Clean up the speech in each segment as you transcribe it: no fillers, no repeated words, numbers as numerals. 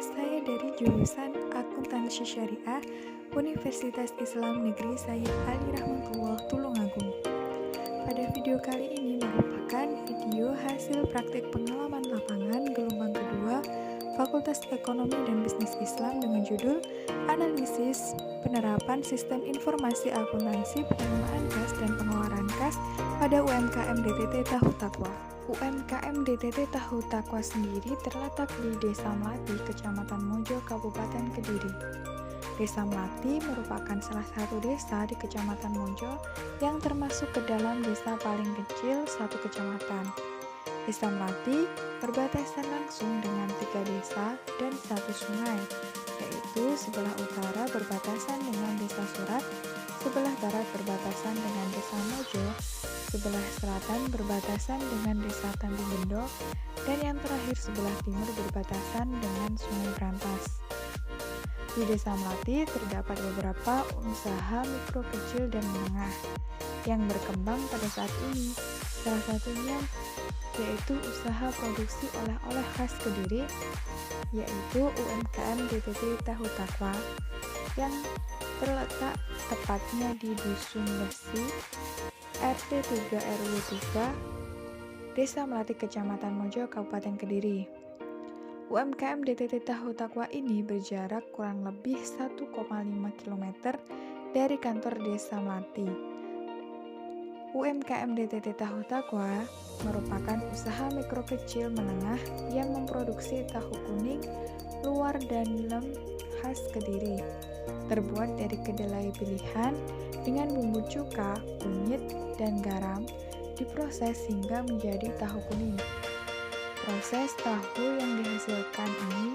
Saya dari jurusan Akuntansi Syariah Universitas Islam Negeri Sayyid Ali Rahmatullah Tulungagung. Pada video kali ini merupakan video hasil praktik pengalaman lapangan gelombang kedua Fakultas Ekonomi dan Bisnis Islam dengan judul Analisis Penerapan Sistem Informasi Akuntansi Penerimaan Kas dan Pengeluaran Kas pada UMKM DTT Tahu Takwa. UMKM DTT Tahu Takwa sendiri terletak di Desa Melati, Kecamatan Mojo, Kabupaten Kediri. Desa Melati merupakan salah satu desa di Kecamatan Mojo yang termasuk ke dalam desa paling kecil satu kecamatan. Desa Melati berbatasan langsung dengan 3 desa dan 1 sungai, yaitu sebelah utara berbatasan dengan Desa Surat, sebelah barat berbatasan dengan Desa Mojo, sebelah selatan berbatasan dengan Desa Tanjung Bendo, dan yang terakhir sebelah timur berbatasan dengan Sungai Brantas. Di Desa Melati terdapat beberapa usaha mikro, kecil, dan menengah yang berkembang pada saat ini. Salah satunya yaitu usaha produksi oleh-oleh khas Kediri, yaitu UMKM DTT Tahu Takwa yang terletak tepatnya di Dusun Besi, RT 3 RW 3, Desa Melati, Kecamatan Mojo, Kabupaten Kediri. UMKM DTT Tahu Takwa ini berjarak kurang lebih 1,5 km dari kantor Desa Melati. UMKM DTT Tahu Takwa merupakan usaha mikro kecil menengah yang memproduksi tahu kuning, luar dan dalam khas Kediri, terbuat dari kedelai pilihan dengan bumbu cuka, kunyit, dan garam, diproses hingga menjadi tahu kuning. Proses tahu yang dihasilkan ini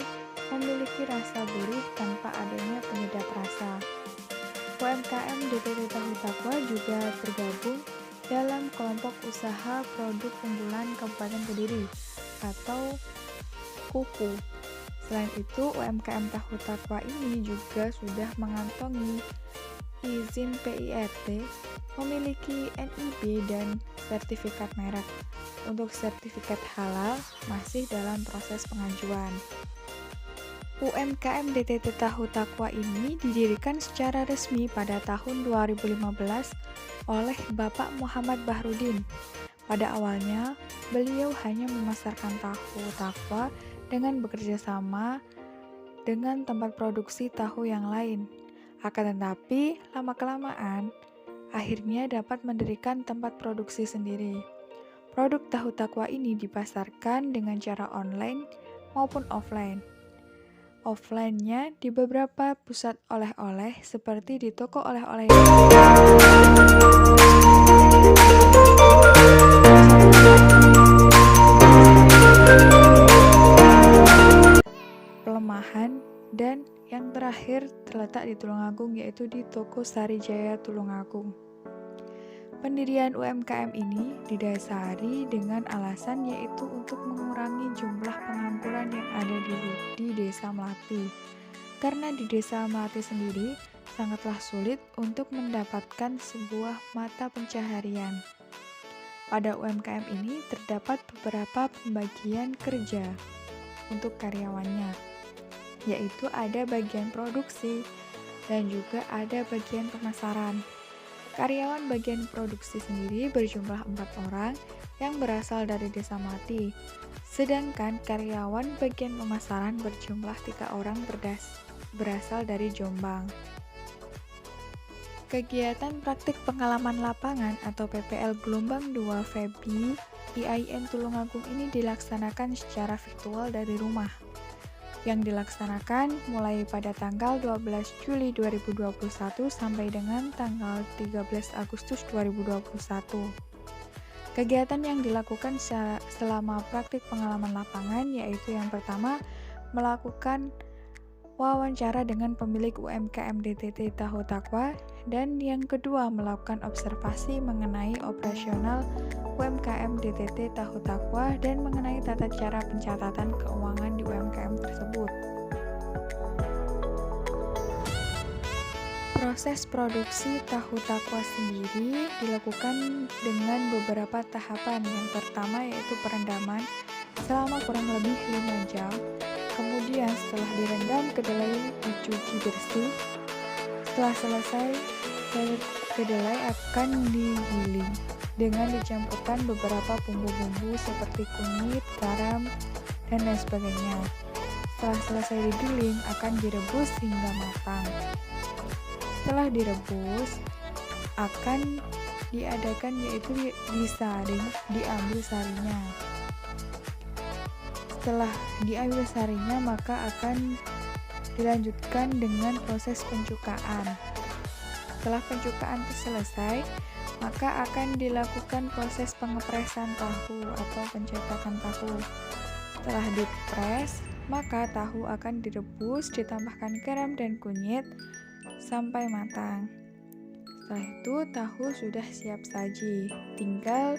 memiliki rasa gurih tanpa adanya penyedap rasa. UMKM DTT Tahu Takwa juga tergabung dalam kelompok usaha produk unggulan Kabupaten Kediri atau KUKU. Selain itu, UMKM Tahu Takwa ini juga sudah mengantongi izin PIRT, memiliki NIB dan sertifikat merek. Untuk sertifikat halal masih dalam proses pengajuan. UMKM DTT Tahu Takwa ini didirikan secara resmi pada tahun 2015 oleh Bapak Muhammad Bahrudin. Pada awalnya, beliau hanya memasarkan tahu takwa dengan bekerja sama dengan tempat produksi tahu yang lain. Akan tetapi, lama-kelamaan, akhirnya dapat mendirikan tempat produksi sendiri. Produk tahu takwa ini dipasarkan dengan cara online maupun offline. Offline-nya di beberapa pusat oleh-oleh seperti di toko oleh-oleh Pelemahan, dan yang terakhir terletak di Tulungagung yaitu di Toko Sarijaya Tulungagung. Pendirian UMKM ini didasari dengan alasan yaitu untuk mengurangi jumlah pengangguran yang ada di Desa Melati. Karena di Desa Melati sendiri sangatlah sulit untuk mendapatkan sebuah mata pencaharian. Pada UMKM ini terdapat beberapa pembagian kerja untuk karyawannya, yaitu ada bagian produksi dan juga ada bagian pemasaran. Karyawan bagian produksi sendiri berjumlah 4 orang yang berasal dari Desa Melati, sedangkan karyawan bagian pemasaran berjumlah 3 orang berasal dari Jombang. Kegiatan praktik pengalaman lapangan atau PPL Gelombang 2 FEBI IAIN Tulungagung ini dilaksanakan secara virtual dari rumah, yang dilaksanakan mulai pada tanggal 12 Juli 2021 sampai dengan tanggal 13 Agustus 2021. Kegiatan yang dilakukan selama praktik pengalaman lapangan yaitu yang pertama, melakukan wawancara dengan pemilik UMKM DTT Tahu Takwa, dan yang kedua, melakukan observasi mengenai operasional UMKM DTT Tahu Takwa dan mengenai tata cara pencatatan keuangan di UMKM tersebut. Proses produksi tahu takwa sendiri dilakukan dengan beberapa tahapan. Yang pertama yaitu perendaman selama kurang lebih 5 jam. Kemudian setelah direndam, kedelai dicuci bersih. Setelah selesai, kedelai akan digiling dengan dicampurkan beberapa bumbu-bumbu seperti kunyit, garam, dan lain sebagainya. Setelah selesai digiling, akan direbus hingga matang. Setelah direbus, akan diadakan yaitu disaring, diambil sarinya. Setelah diambil sarinya, maka akan dilanjutkan dengan proses pencukaan. Setelah pencukaan selesai, maka akan dilakukan proses pengepresan tahu atau pencetakan tahu. Setelah dipres, maka tahu akan direbus, ditambahkan garam dan kunyit sampai matang. Setelah itu, tahu sudah siap saji. Tinggal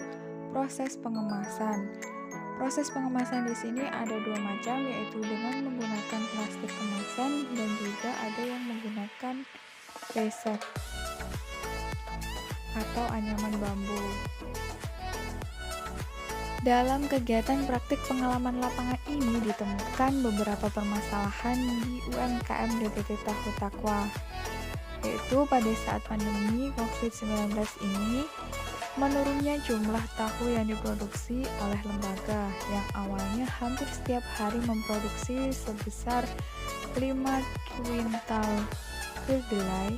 proses pengemasan. Proses pengemasan di sini ada dua macam, yaitu dengan menggunakan plastik kemasan dan juga ada yang menggunakan besek atau anyaman bambu. Dalam kegiatan praktik pengalaman lapangan ini ditemukan beberapa permasalahan di UMKM DPT Tahu Takwa, yaitu pada saat pandemi COVID-19 ini, menurunnya jumlah tahu yang diproduksi oleh lembaga yang awalnya hampir setiap hari memproduksi sebesar 5 kuintal kedelai.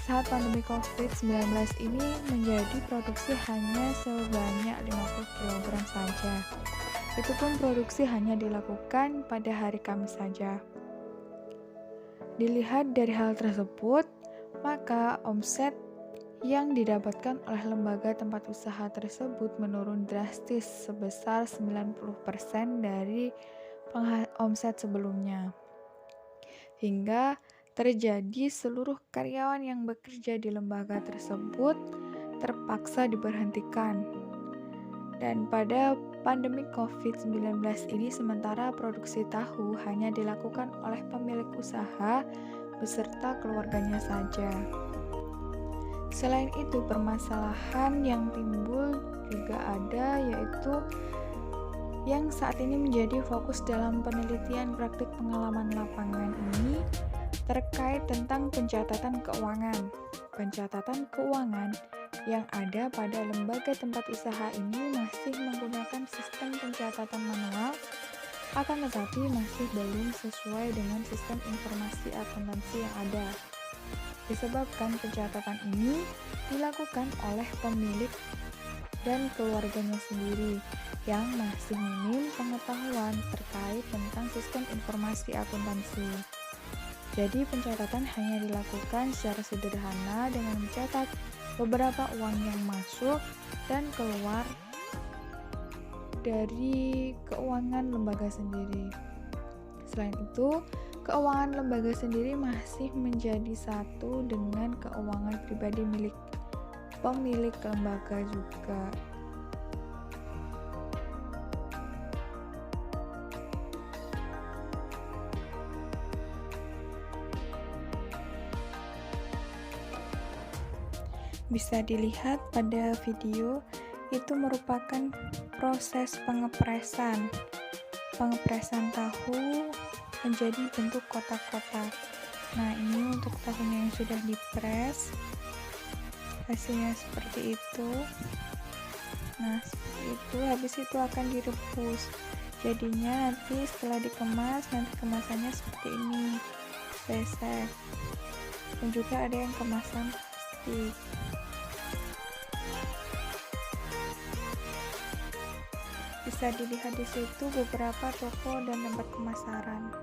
Saat pandemi COVID-19 ini menjadi produksi hanya sebanyak 50 kg saja. Itu pun produksi hanya dilakukan pada hari Kamis saja. Dilihat dari hal tersebut, maka omset yang didapatkan oleh lembaga tempat usaha tersebut menurun drastis sebesar 90% dari omset sebelumnya. Hingga terjadi seluruh karyawan yang bekerja di lembaga tersebut terpaksa diberhentikan. Dan pada pandemi COVID-19 ini sementara produksi tahu hanya dilakukan oleh pemilik usaha beserta keluarganya saja. Selain itu, permasalahan yang timbul juga ada, yaitu yang saat ini menjadi fokus dalam penelitian praktik pengalaman lapangan ini terkait tentang pencatatan keuangan. Pencatatan keuangan yang ada pada lembaga tempat usaha ini masih menggunakan sistem pencatatan manual, akan tetapi masih belum sesuai dengan sistem informasi akuntansi yang ada. Disebabkan pencatatan ini dilakukan oleh pemilik dan keluarganya sendiri yang masih minim pengetahuan terkait tentang sistem informasi akuntansi. Jadi pencatatan hanya dilakukan secara sederhana dengan mencatat beberapa uang yang masuk dan keluar dari keuangan lembaga sendiri. Selain itu, keuangan lembaga sendiri masih menjadi satu dengan keuangan pribadi milik pemilik lembaga juga. Bisa dilihat pada video, itu merupakan proses pengepresan tahu menjadi bentuk kotak-kotak. Nah, ini untuk tahunya yang sudah dipres, hasilnya seperti itu. Nah, seperti itu. Habis itu akan direbus. Jadinya nanti setelah dikemas, nanti kemasannya seperti ini, besek. Dan juga ada yang kemasan plastik. Bisa dilihat di situ beberapa toko dan tempat pemasaran.